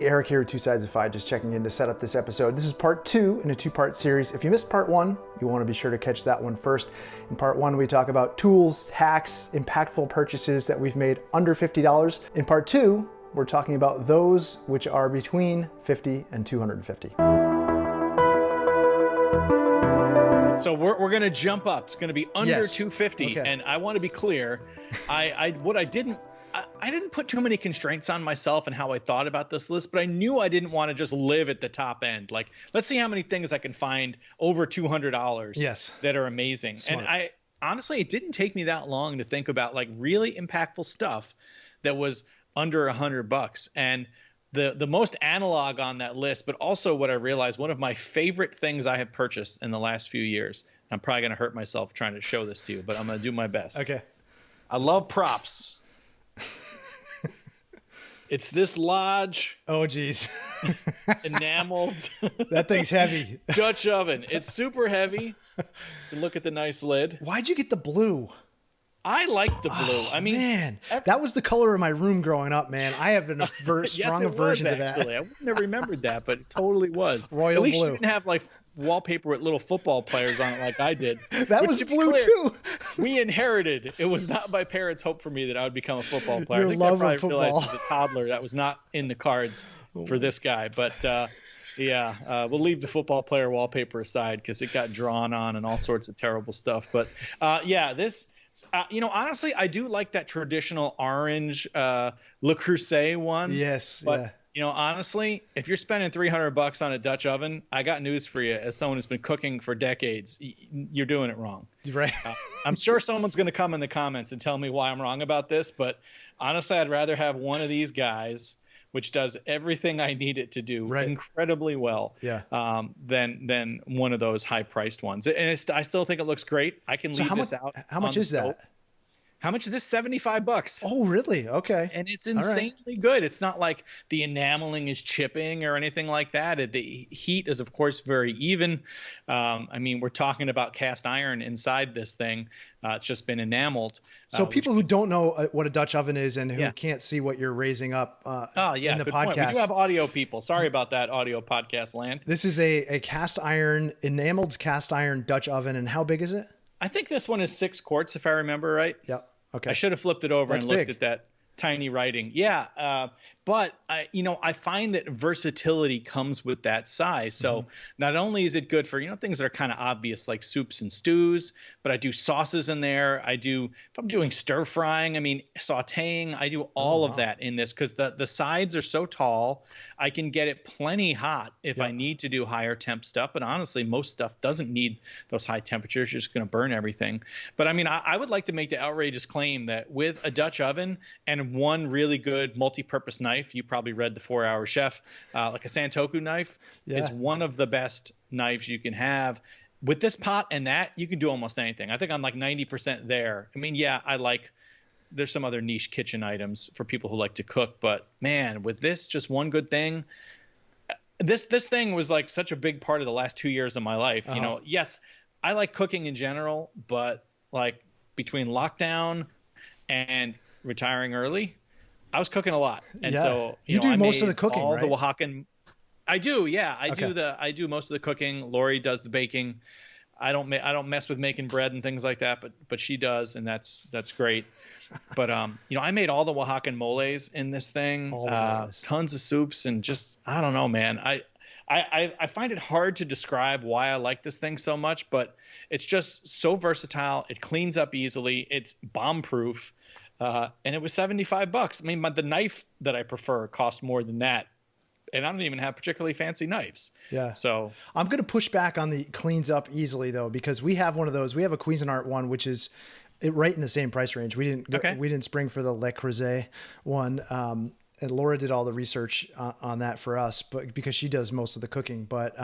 Eric here with Two Sides of Fi, just checking in to set up this episode. This is part 2 in a 2-part series. If you missed part 1, you want to be sure to catch that one first. In part 1, we talk about tools, hacks, impactful purchases that we've made under $50. In part 2, we're talking about those which are between $50 and $250. So we're going to jump up. It's going to be under Yes. 250. Okay. And I want to be clear. I didn't put too many constraints on myself and how I thought about this list, but I knew I didn't want to just live at the top end. Like, let's see how many things I can find over $200 Yes. that are amazing. Smart. And honestly, it didn't take me that long to think about like really impactful stuff that was under $100. And the most analog on that list, but also what I realized, one of my favorite things I have purchased in the last few years. I'm probably going to hurt myself trying to show this to you, but I'm going to do my best. Okay. I love props. It's this Lodge Oh, geez. enameled That thing's heavy. Dutch oven. It's super heavy. Look at the nice lid. Why'd you get the blue? I like the blue. Oh, I mean, man, that was the color of my room growing up, man. I have strong yes, it aversion was, to that. actually. I wouldn't have remembered that, but it totally was. Royal At least blue. you didn't have like wallpaper with little football players on it like I did. That Which, was to be blue clear, too. We inherited. It was not my parents' hope for me that I would become a football player. Your I think love I of probably realized football. as a toddler that was not in the cards for this guy. But we'll leave the football player wallpaper aside because it got drawn on and all sorts of terrible stuff. But this. Honestly, I do like that traditional orange Le Creuset one. Yes, But, yeah. Honestly, if you're spending $300 on a Dutch oven, I got news for you. As someone who's been cooking for decades, you're doing it wrong. Right. I'm sure someone's going to come in the comments and tell me why I'm wrong about this. But honestly, I'd rather have one of these guys, which does everything I need it to do incredibly well, than one of those high-priced ones. And I still think it looks great. I can leave this out. How much is that? How much is this? $75. Oh, really? Okay. And it's insanely good. It's not like the enameling is chipping or anything like that. The heat is, of course, very even. We're talking about cast iron inside this thing. It's just been enameled. So people who don't know what a Dutch oven is and who can't see what you're raising up in the good podcast. Point. We do have audio people. Sorry about that, audio podcast land. This is a enameled cast iron Dutch oven. And how big is it? I think this one is 6 quarts, if I remember right. Yep. Okay. I should have flipped it over That's and looked big. at that tiny writing. Yeah. But I find that versatility comes with that size. So not only is it good for, things that are kind of obvious like soups and stews, but I do sauces in there. If I'm doing stir frying, sauteing, I do all of that in this because the sides are so tall. I can get it plenty hot if I need to do higher temp stuff. But honestly, most stuff doesn't need those high temperatures. You're just going to burn everything. But I would like to make the outrageous claim that with a Dutch oven and one really good multi-purpose knife, you probably read The 4-Hour Chef, like a Santoku knife is one of the best knives you can have. With this pot and that, you can do almost anything. I think I'm like 90% there. There's some other niche kitchen items for people who like to cook, but man, with this, just one good thing. This thing was like such a big part of the last 2 years of my life. Yes, I like cooking in general, but like between lockdown and retiring early, I was cooking a lot. And so you do I most of made the cooking, all right? the Oaxacan. I do. Yeah. Okay. I do most of the cooking. Lori does the baking. I don't mess with making bread and things like that, but she does. And that's great. But, I made all the Oaxacan moles in this thing, tons of soups and just, I don't know, man. I find it hard to describe why I like this thing so much, but it's just so versatile. It cleans up easily. It's bomb proof. And it was $75. The knife that I prefer costs more than that. And I don't even have particularly fancy knives. Yeah. So I'm going to push back on the cleans up easily though, because we have one of those. We have a Cuisinart one, which is right in the same price range. We didn't spring for the Le Creuset one. And Laura did all the research on that for us, but because she does most of the cooking, but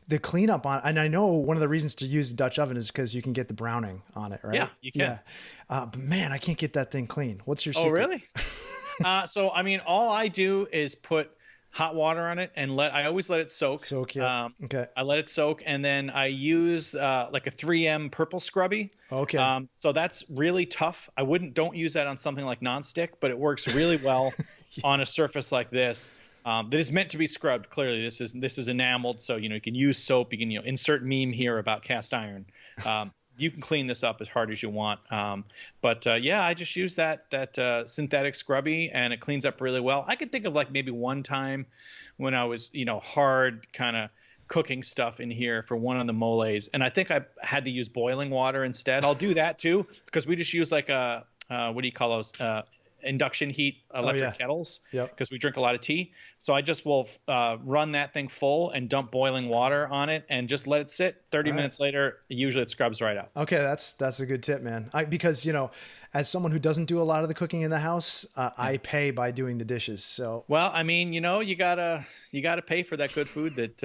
the cleanup on, and I know one of the reasons to use a Dutch oven is because you can get the browning on it, right? Yeah, you can. Yeah. But man, I can't get that thing clean. What's your secret? Oh, really? All I do is put hot water on it and I always let it soak. Yeah. Okay. I let it soak and then I use like a 3M purple scrubby. Okay. So that's really tough. Don't use that on something like nonstick, but it works really well on a surface like this. that is meant to be scrubbed. Clearly, this is enameled, so you can use soap. You can insert meme here about cast iron. You can clean this up as hard as you want. But I just use that synthetic scrubby, and it cleans up really well. I could think of like maybe one time when I was hard kind of cooking stuff in here for one of the moles, and I think I had to use boiling water instead. I'll do that too, because we just use like a what do you call those induction heat electric kettles, because we drink a lot of tea. So I just will run that thing full and dump boiling water on it and just let it sit. 30 minutes later, usually it scrubs right out. Okay, that's a good tip, man. Because as someone who doesn't do a lot of the cooking in the house, I pay by doing the dishes. So well, I mean, you gotta pay for that good food that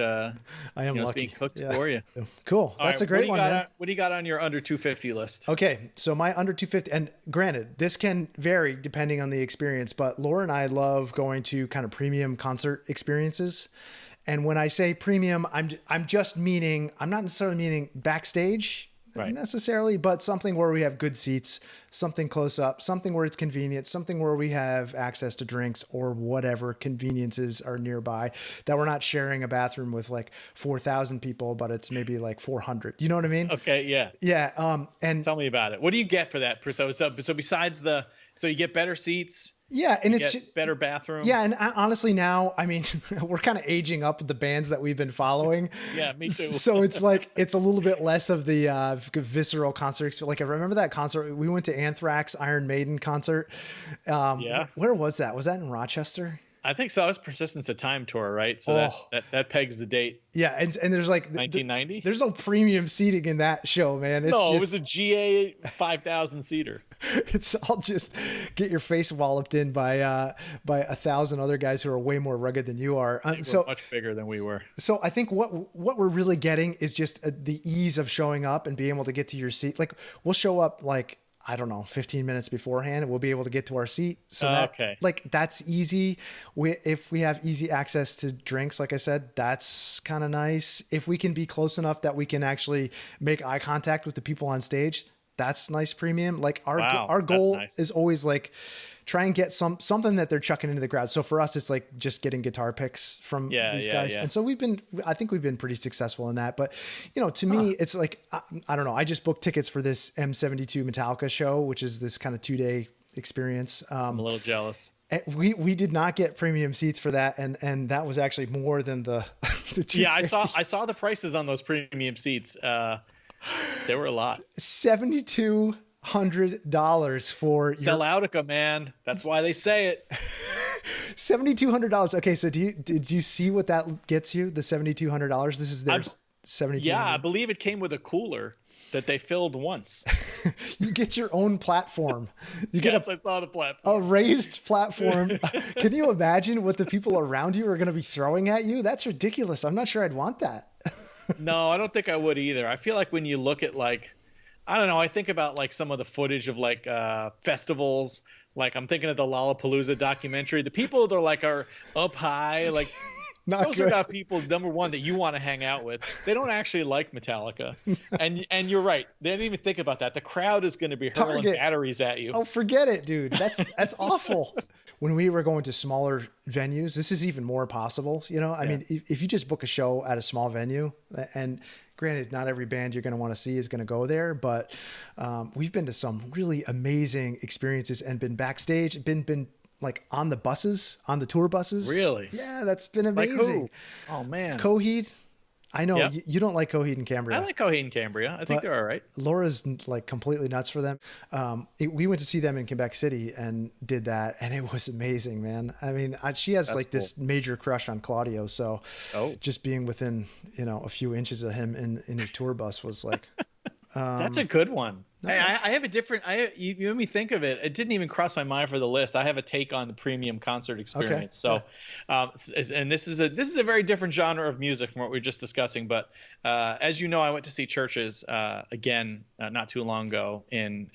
I am lucky. Is being cooked for you. Cool, that's a great one. What do you got on your under 250 list? Okay, so my under 250, and granted, this can vary depending on the experience, but Laura and I love going to kind of premium concert experiences. And when I say premium, I'm not necessarily meaning backstage. Right. Necessarily, but something where we have good seats, something close up, something where it's convenient, something where we have access to drinks or whatever conveniences are nearby, that we're not sharing a bathroom with like 4,000 people, but it's maybe like 400. You know what I mean? Okay. Yeah. Yeah. And tell me about it. What do you get for that? So besides so you get better seats. Yeah, and it's just better bathroom. Yeah, and honestly now, I mean, we're kind of aging up with the bands that we've been following. Yeah, me too. So it's like it's a little bit less of the visceral concert. Like I remember that concert we went to Anthrax Iron Maiden concert. Where was that? Was that in Rochester? I think so. That was Persistence of Time tour, right? So that pegs the date. Yeah, and there's like 1990. There's no premium seating in that show, man. It was a GA 5,000 seater. It's all just get your face walloped in by 1,000 other guys who are way more rugged than you are. So much bigger than we were. So I think what we're really getting is just the ease of showing up and being able to get to your seat. Like we'll show up like, I don't know, 15 minutes beforehand, and we'll be able to get to our seat. So that's easy. If we have easy access to drinks, like I said, that's kind of nice. If we can be close enough that we can actually make eye contact with the people on stage, that's nice premium. Like our goal is always like try and get something that they're chucking into the crowd. So for us, it's like just getting guitar picks from these guys. Yeah. And so I think we've been pretty successful in that. But, to me, it's like, I don't know. I just booked tickets for this M72 Metallica show, which is this kind of 2-day experience. I'm a little jealous. We did not get premium seats for that. And that was actually more than the 250. Yeah, I saw the prices on those premium seats. They were a lot. $7,200 for Selloutica, man. That's why they say it. $7,200. Okay, so did you see what that gets you? The $7,200. This is their $7,200. Yeah, I believe it came with a cooler that they filled once. You get your own platform. You get I saw the platform. A raised platform. Can you imagine what the people around you are going to be throwing at you? That's ridiculous. I'm not sure I'd want that. No, I don't think I would either. I feel like when you look at like, I don't know, I think about like some of the footage of like festivals. Like I'm thinking of the Lollapalooza documentary. The people that are up high, like those are not people, number one, that you want to hang out with. They don't actually like Metallica. And you're right. They didn't even think about that. The crowd is going to be hurling batteries at you. Oh, forget it, dude. That's awful. When we were going to smaller venues, this is even more possible. I mean, if you just book a show at a small venue, and granted, not every band you're going to want to see is going to go there, but we've been to some really amazing experiences and been backstage, been like on the tour buses. Really? Yeah, that's been amazing. Like who? Oh man. Coheed. I know you don't like Coheed and Cambria. I like Coheed and Cambria. I think they're all right. Laura's like completely nuts for them. We went to see them in Quebec City and did that, and it was amazing, man. I mean, she has this major crush on Claudio, so just being within a few inches of him in his tour bus was like. That's a good one. No. I have a different. You made me think of it. It didn't even cross my mind for the list. I have a take on the premium concert experience. Okay. So, and this is a very different genre of music from what we were just discussing. But as you know, I went to see Churches again not too long ago in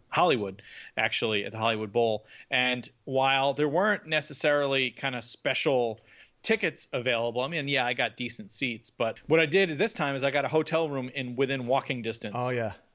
Hollywood, actually at the Hollywood Bowl. And while there weren't necessarily kind of special tickets available, I mean, I got decent seats, but what I did this time is I got a hotel room within walking distance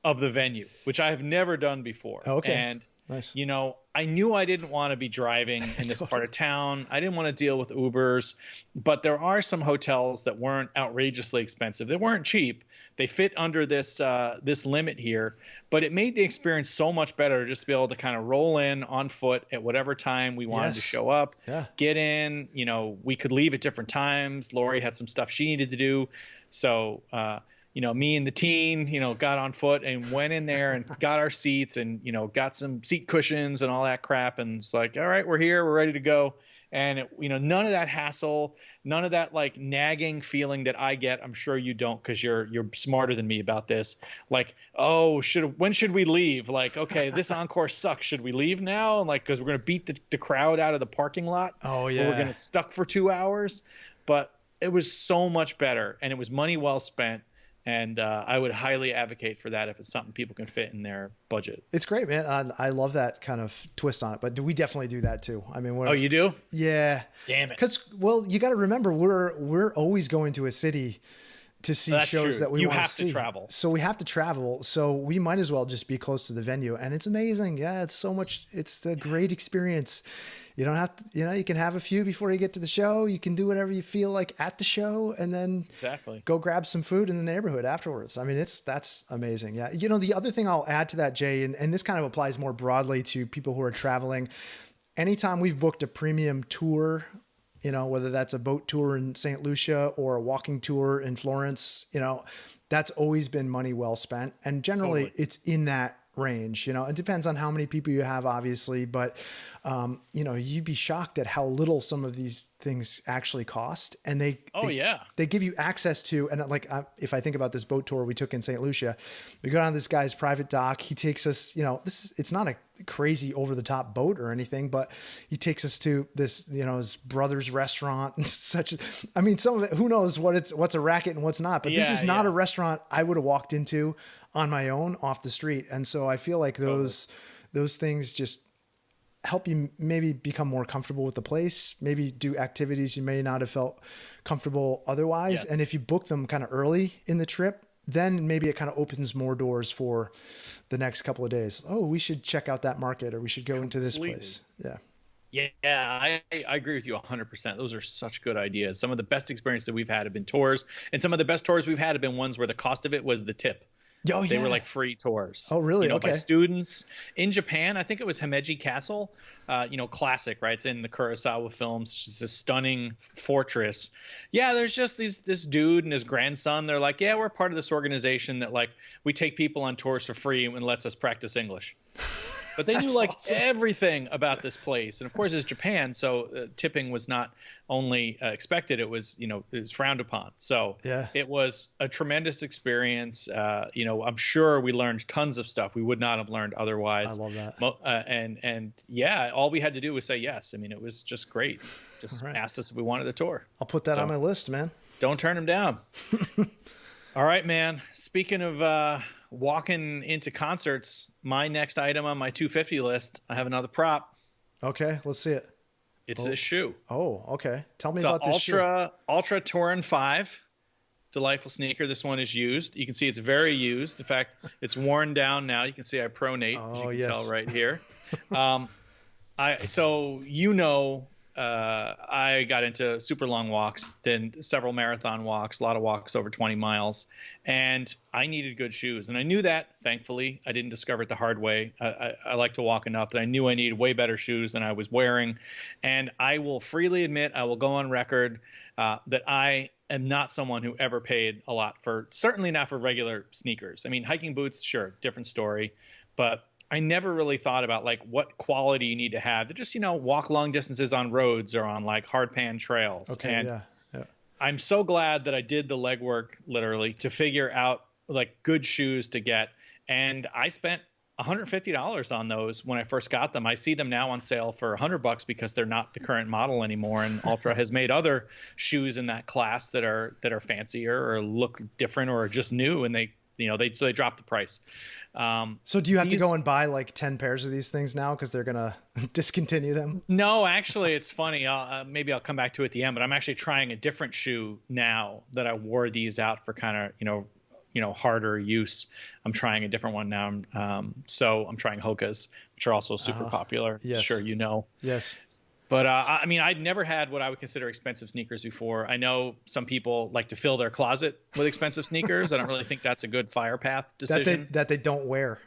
of the venue, which I have never done before. Okay. And Nice. You know, I knew I didn't want to be driving in this part of town. I didn't want to deal with Ubers, but there are some hotels that weren't outrageously expensive. They weren't cheap. They fit under this this limit here, but it made the experience so much better just to be able to kind of roll in on foot at whatever time we wanted to show up, get in. You know, we could leave at different times. Lori had some stuff she needed to do. So, you know, me and the teen, you know, got on foot and went in there and got our seats and, you know, got some seat cushions and all that crap. And it's like, all right, we're here, we're ready to go. And, you know, none of that hassle, none of that like nagging feeling that I get. I'm sure you don't, because you're smarter than me about this. Like, oh, when should we leave? Like, okay, this encore sucks. Should we leave now? And like, because we're going to beat the crowd out of the parking lot. Oh, yeah. We're going to stuck for 2 hours. But it was so much better, and it was money well spent. And I would highly advocate for that if it's something people can fit in their budget. It's great, man. I love that kind of twist on it. But we definitely do that too. I mean, oh, you do? Yeah. Damn it. Because, well, you got to remember, we're always going to a city to see shows that we want to see. You have to travel. So we have to travel. So we might as well just be close to the venue. And it's amazing. Yeah, it's so much. It's a great experience. You don't have to, you know, you can have a few before you get to the show. You can do whatever you feel like at the show, and then go grab some food in the neighborhood afterwards. I mean, that's amazing. Yeah. You know, the other thing I'll add to that, Jay, and this kind of applies more broadly to people who are traveling. Anytime we've booked a premium tour, you know, whether that's a boat tour in St. Lucia or a walking tour in Florence, you know, that's always been money well spent. And generally it's in that range. You know, it depends on how many people you have, obviously, but you know, you'd be shocked at how little some of these things actually cost. And they give you access to, and like, if I think about this boat tour we took in St. Lucia, we go down to this guy's private dock. He takes us, you know, it's not a crazy over the top boat or anything, but he takes us to this, you know, his brother's restaurant and such. I mean, some of it, who knows what's a racket and what's not, but this is not a restaurant I would have walked into on my own off the street. And so I feel like those things just help you maybe become more comfortable with the place, maybe do activities you may not have felt comfortable otherwise. And if you book them kind of early in the trip, then maybe it kind of opens more doors for the next couple of days. Oh, we should check out that market, or we should go into this place. Yeah. Yeah, I agree with you 100%. Those are such good ideas. Some of the best experiences that we've had have been tours, and some of the best tours we've had have been ones where the cost of it was the tip. Oh, they were like free tours. Oh, really? You know, by students. In Japan, I think it was Himeji Castle, you know, classic, right? It's in the Kurosawa films. It's just a stunning fortress. Yeah, there's just this dude and his grandson. They're like, yeah, we're part of this organization that like we take people on tours for free and lets us practice English. But they knew like everything about this place. And of course, it's Japan. So tipping was not only expected, it was, you know, it was frowned upon. So it was a tremendous experience. You know, I'm sure we learned tons of stuff we would not have learned otherwise. I love that. And yeah, all we had to do was say yes. I mean, it was just great. Just asked us if we wanted the tour. I'll put that on my list, man. Don't turn them down. All right, man. Speaking of walking into concerts, my next item on my 250 list, I have another prop. Okay, let's see it. It's this shoe. Oh, okay. Tell me about this shoe. Ultra Touring 5. Delightful sneaker. This one is used. You can see it's very used. In fact, it's worn down now. You can see I pronate, as you can tell right here. So you know, I got into super long walks, then several marathon walks, a lot of walks over 20 miles, and I needed good shoes. And I knew that, thankfully. I didn't discover it the hard way. I like to walk enough that I knew I needed way better shoes than I was wearing. And I will freely admit, I will go on record that I am not someone who ever paid a lot for, certainly not for regular sneakers. I mean, hiking boots, sure, different story. But I never really thought about like what quality you need to have to just, you know, walk long distances on roads or on like hard pan trails. Okay. And I'm so glad that I did the legwork literally to figure out like good shoes to get. And I spent $150 on those when I first got them. I see them now on sale for $100 because they're not the current model anymore. And Ultra has made other shoes in that class that are fancier or look different or just new. And they drop the price. So do you have to go and buy like 10 pairs of these things now because they're going to discontinue them? No, actually, it's funny. Maybe I'll come back to it at the end, but I'm actually trying a different shoe now that I wore these out for kind of, you know, harder use. I'm trying a different one now. So I'm trying Hoka's, which are also super popular. Yes. Sure, Yes. But I mean, I'd never had what I would consider expensive sneakers before. I know some people like to fill their closet with expensive sneakers. I don't really think that's a good fire path decision. That they don't wear.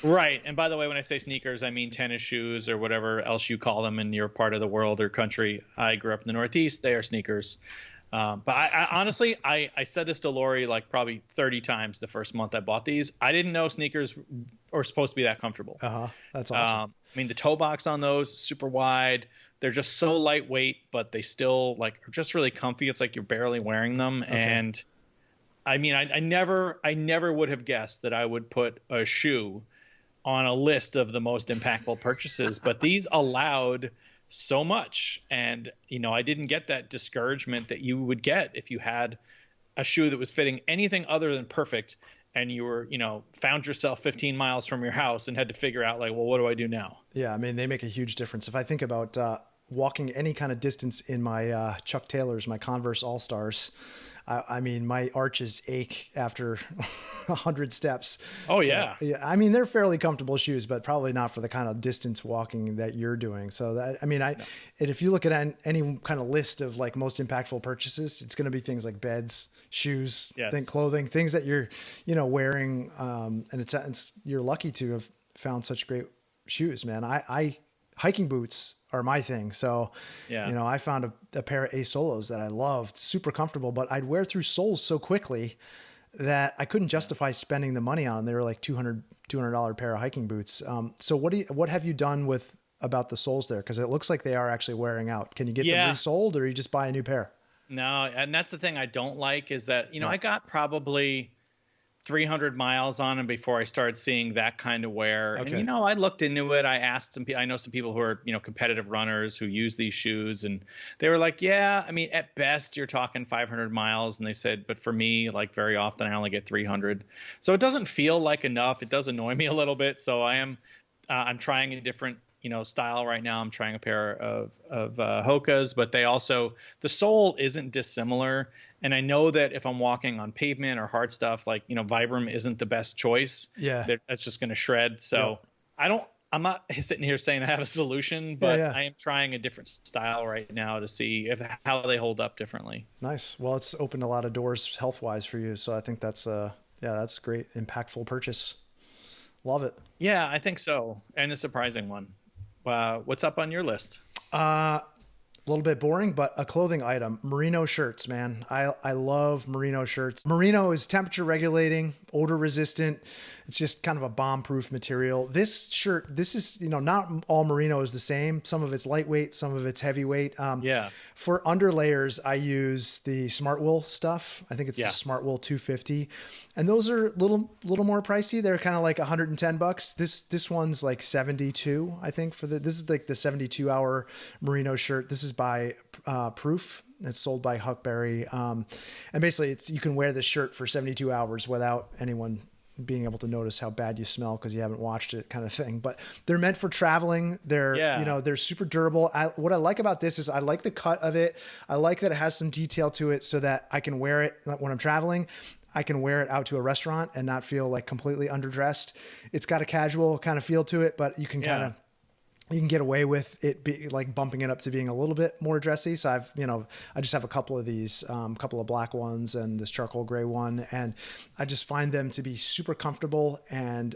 Right. And by the way, when I say sneakers, I mean tennis shoes or whatever else you call them in your part of the world or country. I grew up in the Northeast. They are sneakers. But I honestly, I said this to Lori like probably 30 times the first month I bought these. I didn't know sneakers were supposed to be that comfortable. That's awesome. I mean, the toe box on those is super wide. They're just so lightweight, but they still like are just really comfy. It's like you're barely wearing them. Okay. And I mean, I never would have guessed that I would put a shoe on a list of the most impactful purchases, but these allowed so much. And, I didn't get that discouragement that you would get if you had a shoe that was fitting anything other than perfect. And you were, found yourself 15 miles from your house and had to figure out like, well, what do I do now? Yeah. I mean, they make a huge difference. If I think about walking any kind of distance in my Chuck Taylors, my Converse All-Stars, I mean, my arches ache after 100 steps. Oh, so, yeah. I mean, they're fairly comfortable shoes, but probably not for the kind of distance walking that you're doing. So that, I mean, and if you look at any kind of list of like most impactful purchases, it's going to be things like beds, shoes, clothing, things that you're, wearing. And you're lucky to have found such great shoes, man. I hiking boots are my thing. So, I found a pair of Ace Solos that I loved, super comfortable, but I'd wear through soles so quickly that I couldn't justify spending the money on them. They were like $200 pair of hiking boots. So what have you done about the soles there? Cause it looks like they are actually wearing out. Can you get them resoled, or you just buy a new pair? No. And that's the thing I don't like is that, I got probably 300 miles on them before I started seeing that kind of wear. Okay. And, I looked into it. I asked I know some people who are, competitive runners who use these shoes, and they were like, yeah, I mean, at best you're talking 500 miles. And they said, but for me, like very often I only get 300. So it doesn't feel like enough. It does annoy me a little bit. So I'm trying a different, style right now. I'm trying a pair of Hoka's, but the sole isn't dissimilar. And I know that if I'm walking on pavement or hard stuff, like, Vibram isn't the best choice. Yeah. That's just going to shred. So I'm not sitting here saying I have a solution, but I am trying a different style right now to see how they hold up differently. Nice. Well, it's opened a lot of doors health-wise for you. So I think that's that's a great, impactful purchase. Love it. Yeah, I think so. And a surprising one. What's up on your list? A little bit boring, but a clothing item. Merino shirts, man. I love merino shirts. Merino is temperature regulating, odor resistant. It's just kind of a bomb-proof material. This shirt, this is, not all merino is the same. Some of it's lightweight, some of it's heavyweight. For underlayers, I use the Smart Wool stuff. I think it's the Smart Wool 250. And those are a little more pricey. They're kind of like $110. This one's like 72, I think, this is like the 72-hour merino shirt. This is by Proof. It's sold by Huckberry. And basically you can wear this shirt for 72 hours without anyone being able to notice how bad you smell because you haven't washed it, kind of thing. But they're meant for traveling. They're they're super durable. What I like about this is I like the cut of it. I like that it has some detail to it so that I can wear it when I'm traveling. I can wear it out to a restaurant and not feel like completely underdressed. It's got a casual kind of feel to it, but you can you can get away with it be like bumping it up to being a little bit more dressy. So I just have a couple of these, couple of black ones and this charcoal gray one. And I just find them to be super comfortable. And,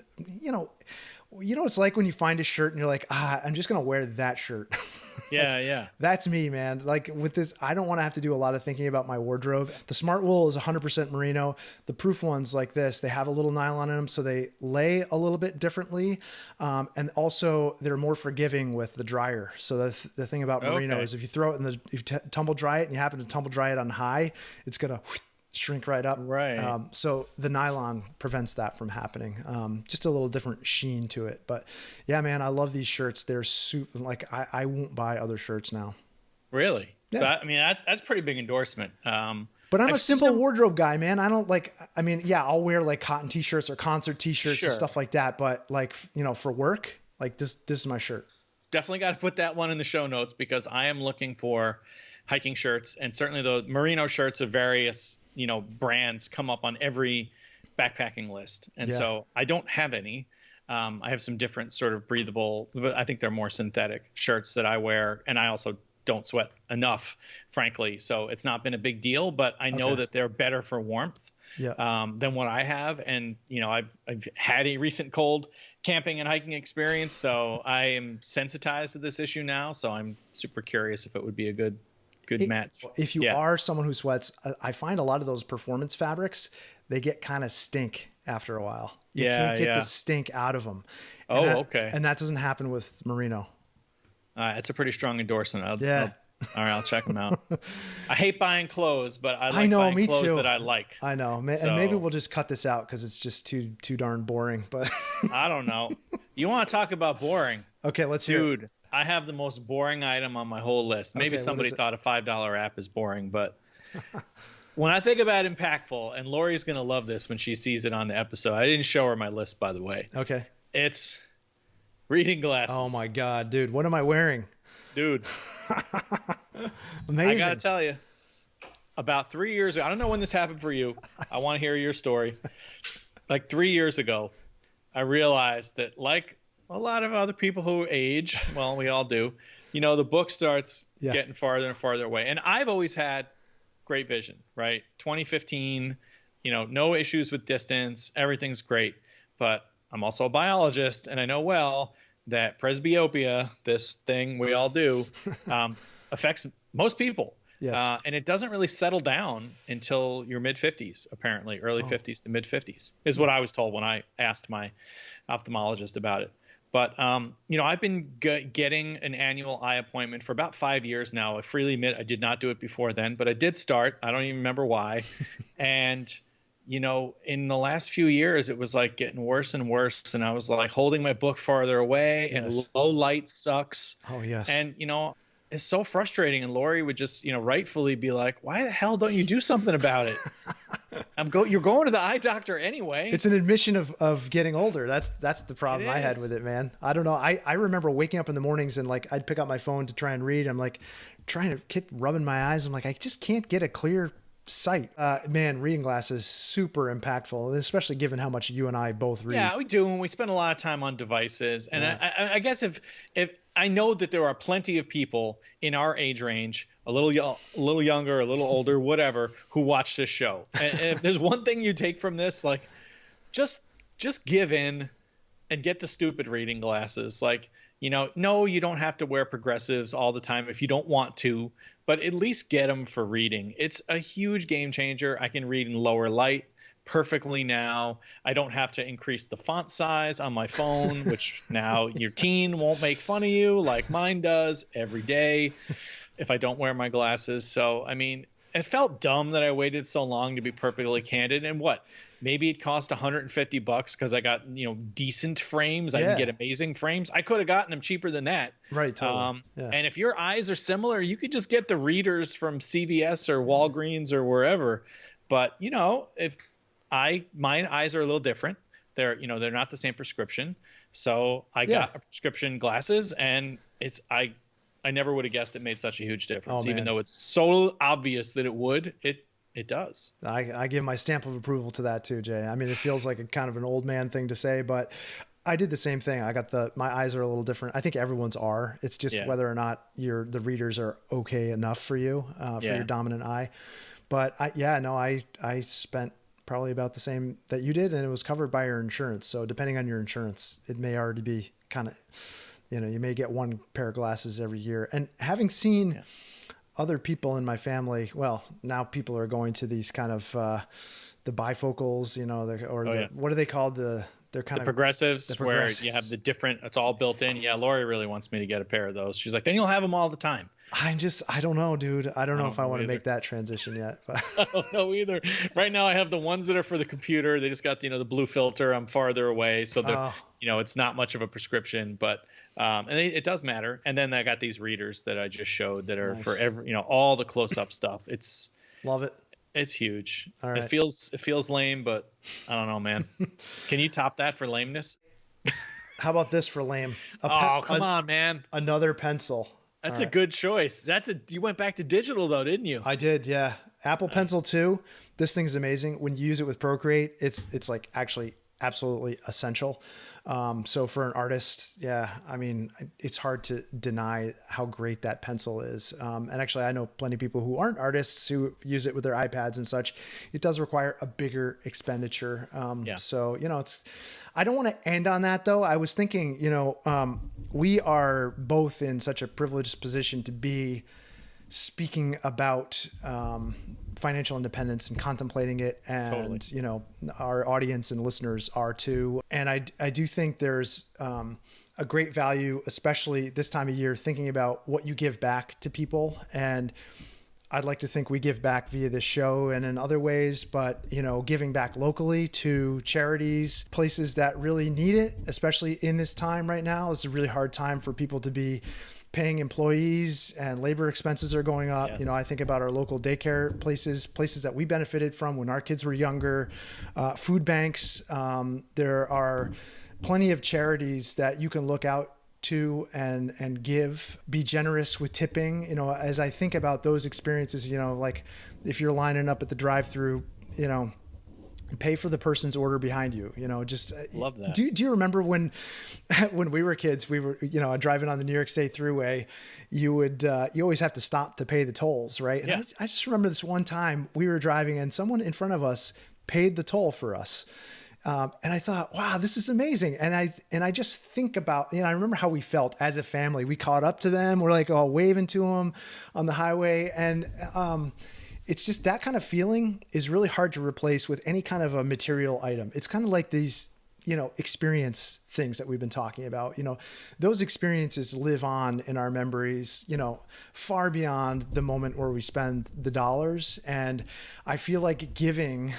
it's like when you find a shirt and you're like, I'm just going to wear that shirt. Yeah. That's me, man. Like with this, I don't want to have to do a lot of thinking about my wardrobe. The Smart Wool is 100% merino. The Proof ones like this, they have a little nylon in them, so they lay a little bit differently. And also they're more forgiving with the dryer. So the thing about merino is if you throw it tumble dry it and you happen to tumble dry it on high, it's going to shrink right up. Right. So the nylon prevents that from happening. Just a little different sheen to it. But yeah, man, I love these shirts. They're super, like I won't buy other shirts now. Really? Yeah. So, that's pretty big endorsement. But I'm a simple wardrobe guy, man. I don't I'll wear like cotton t-shirts or concert t-shirts and stuff like that. But like, for work, like this is my shirt. Definitely got to put that one in the show notes because I am looking for hiking shirts, and certainly the merino shirts of various brands come up on every backpacking list. And Yeah. so I don't have any. I have some different sort of breathable, but I think they're more synthetic shirts that I wear. And I also don't sweat enough, frankly. So it's not been a big deal, but I know that they're better for warmth than what I have. And, I've had a recent cold camping and hiking experience, so I am sensitized to this issue now. So I'm super curious if it would be a good match. If you are someone who sweats, I find a lot of those performance fabrics, they get kind of stink after a while. You can't get the stink out of them. And And that doesn't happen with merino. It's a pretty strong endorsement. All right, I'll check them out. I hate buying clothes, but I like buying clothes that I like. I know. And maybe we'll just cut this out because it's just too darn boring. But I don't know. You want to talk about boring? Okay, let's hear it. Dude, I have the most boring item on my whole list. Maybe somebody thought a $5 app is boring, but when I think about impactful, and Lori's going to love this when she sees it on the episode. I didn't show her my list, by the way. Okay. It's reading glasses. Oh my God, dude. What am I wearing? Dude. Amazing. I got to tell you, about 3 years ago, I don't know when this happened for you. I want to hear your story. Like 3 years ago, I realized that like a lot of other people who age, well, we all do, the book starts getting farther and farther away. And I've always had great vision, right? 2015, no issues with distance. Everything's great. But I'm also a biologist, and I know well that presbyopia, this thing we all do, affects most people. Yes. And it doesn't really settle down until your mid-50s, apparently. Early 50s to mid-50s is what I was told when I asked my ophthalmologist about it. But, I've been getting an annual eye appointment for about 5 years now. I freely admit I did not do it before then, but I did start. I don't even remember why. And, in the last few years, it was like getting worse and worse. And I was like holding my book farther away and low light sucks. Oh, yes. And, it's so frustrating. And Lori would just, rightfully be like, why the hell don't you do something about it? You're going to the eye doctor anyway. It's an admission of getting older. That's the problem I had with it, man. I don't know. I remember waking up in the mornings and like I'd pick up my phone to try and read. I'm like trying to keep rubbing my eyes. I'm like, I just can't get a clear sight. Man, reading glasses super impactful, especially given how much you and I both read. Yeah, we do, and we spend a lot of time on devices. And I guess if I know that there are plenty of people in our age range, a little younger, a little older, whatever, who watch this show. And if there's one thing you take from this, like, just give in and get the stupid reading glasses. Like, no, you don't have to wear progressives all the time if you don't want to, but at least get them for reading. It's a huge game changer. I can read in lower light perfectly now. I don't have to increase the font size on my phone, which now your teen won't make fun of you like mine does every day if I don't wear my glasses. So, I mean, it felt dumb that I waited so long, to be perfectly candid. And maybe it cost $150 because I got, decent frames. I didn't get amazing frames. I could have gotten them cheaper than that. Right. Totally. And if your eyes are similar, you could just get the readers from CVS or Walgreens or wherever. But, if my eyes are a little different. They're not the same prescription. So I got prescription glasses, and I never would have guessed it made such a huge difference, even though it's so obvious that it would. It does. I give my stamp of approval to that too, Jay. I mean, it feels like a kind of an old man thing to say, but I did the same thing. I got my eyes are a little different. I think everyone's are. It's just whether or not the readers are okay enough for you, for your dominant eye. But I spent probably about the same that you did, and it was covered by your insurance. So depending on your insurance, it may already be kind of, you may get one pair of glasses every year. And having seen other people in my family, well, now people are going to these kind of the bifocals, what are they called? They're kind of progressives, where you have the different, it's all built in. Yeah. Lori really wants me to get a pair of those. She's like, then you'll have them all the time. I don't know, dude. I don't know if I want to make that transition yet. But. I don't know either. Right now I have the ones that are for the computer. They just got, the blue filter. I'm farther away. So it's not much of a prescription, but, and it does matter. And then I got these readers that I just showed that are for every, all the close up stuff. Love it. It's huge. All right. It feels lame, but I don't know, man. Can you top that for lameness? How about this for lame? Come on, man. Another pencil. That's a good choice. You went back to digital though, didn't you? I did, yeah. Apple Pencil 2. This thing's amazing. When you use it with Procreate, it's like actually absolutely essential. So for an artist, yeah, I mean, it's hard to deny how great that pencil is. And actually, I know plenty of people who aren't artists who use it with their iPads and such. It does require a bigger expenditure. So, I don't want to end on that though. I was thinking, we are both in such a privileged position to be speaking about financial independence and contemplating it, and our audience and listeners are too. And I do think there's a great value, especially this time of year, thinking about what you give back to people. And I'd like to think we give back via this show and in other ways, but giving back locally to charities, places that really need it, especially in this time right now. It's a really hard time for people to be paying employees, and labor expenses are going up. Yes. I think about our local daycare places that we benefited from when our kids were younger, food banks. There are plenty of charities that you can look out to and give, be generous with tipping. As I think about those experiences, like if you're lining up at the drive-through, pay for the person's order behind you. Just love that. Do you remember when we were kids, we were driving on the New York State Thruway, you always have to stop to pay the tolls, right? Yeah. And I just remember this one time we were driving and someone in front of us paid the toll for us. And I thought, wow, this is amazing. And I just think about, I remember how we felt as a family. We caught up to them. We're like, all waving to them on the highway. And, it's just that kind of feeling is really hard to replace with any kind of a material item. It's kind of like these, experience things that we've been talking about. Those experiences live on in our memories, far beyond the moment where we spend the dollars. And I feel like giving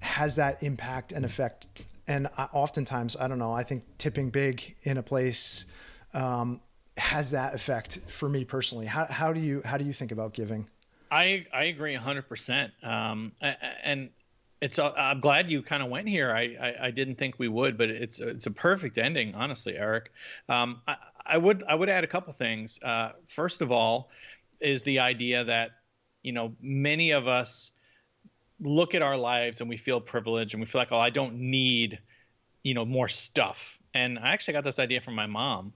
has that impact and effect. And oftentimes, I don't know, I think tipping big in a place has that effect for me personally. How do you think about giving? I agree 100%. And I'm glad you kind of went here. I didn't think we would, but it's a perfect ending, honestly, Eric. I would add a couple things. First of all, is the idea that, many of us look at our lives and we feel privileged and we feel like, oh, I don't need, more stuff. And I actually got this idea from my mom.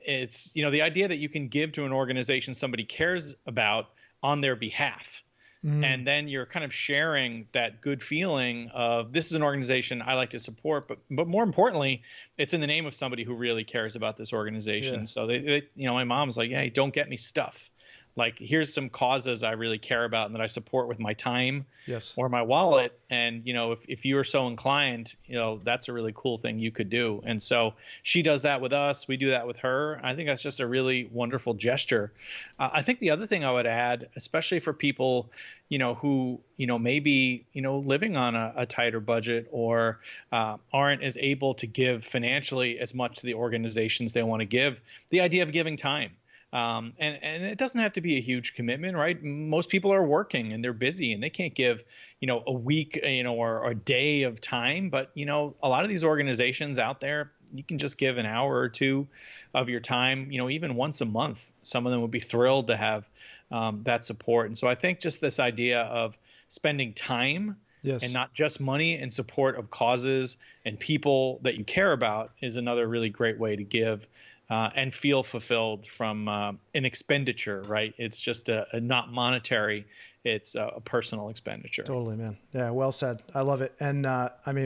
It's, the idea that you can give to an organization somebody cares about on their behalf. And then you're kind of sharing that good feeling of, this is an organization I like to support, but more importantly, it's in the name of somebody who really cares about this organization. Yeah. So they my mom's like, hey, don't get me stuff. Like, here's some causes I really care about and that I support with my time, yes, or my wallet. And, if you are so inclined, that's a really cool thing you could do. And so she does that with us. We do that with her. I think that's just a really wonderful gesture. I think the other thing I would add, especially for people, who, maybe, living on a tighter budget or aren't as able to give financially as much to the organizations they want to give, the idea of giving time. And it doesn't have to be a huge commitment, right? Most people are working and they're busy and they can't give, a week, or a day of time. But, a lot of these organizations out there, you can just give an hour or two of your time, even once a month. Some of them would be thrilled to have that support. And so I think just this idea of spending time, yes, and not just money, in support of causes and people that you care about is another really great way to give. And feel fulfilled from an expenditure, right? It's just a not monetary, it's a personal expenditure. Totally, man. Yeah, well said. I love it. And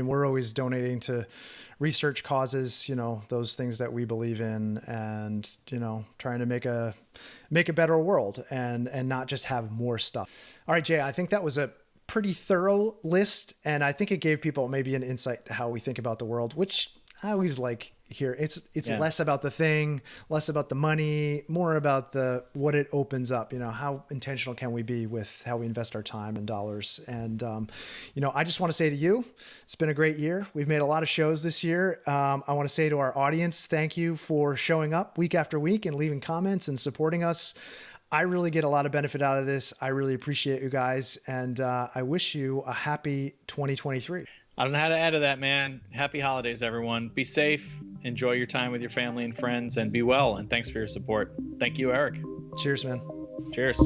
we're always donating to research causes, those things that we believe in, and, trying to make a better world and not just have more stuff. All right, Jay, I think that was a pretty thorough list, and I think it gave people maybe an insight to how we think about the world, which I always like here. It's less about the thing, less about the money, more about what it opens up. How intentional can we be with how we invest our time and dollars? And I just want to say to you, it's been a great year. We've made a lot of shows this year. I want to say to our audience, thank you for showing up week after week and leaving comments and supporting us. I really get a lot of benefit out of this. I really appreciate you guys, and I wish you a happy 2023. I don't know how to add to that, man. Happy holidays, everyone. Be safe. Enjoy your time with your family and friends, and be well. And thanks for your support. Thank you, Eric. Cheers, man. Cheers.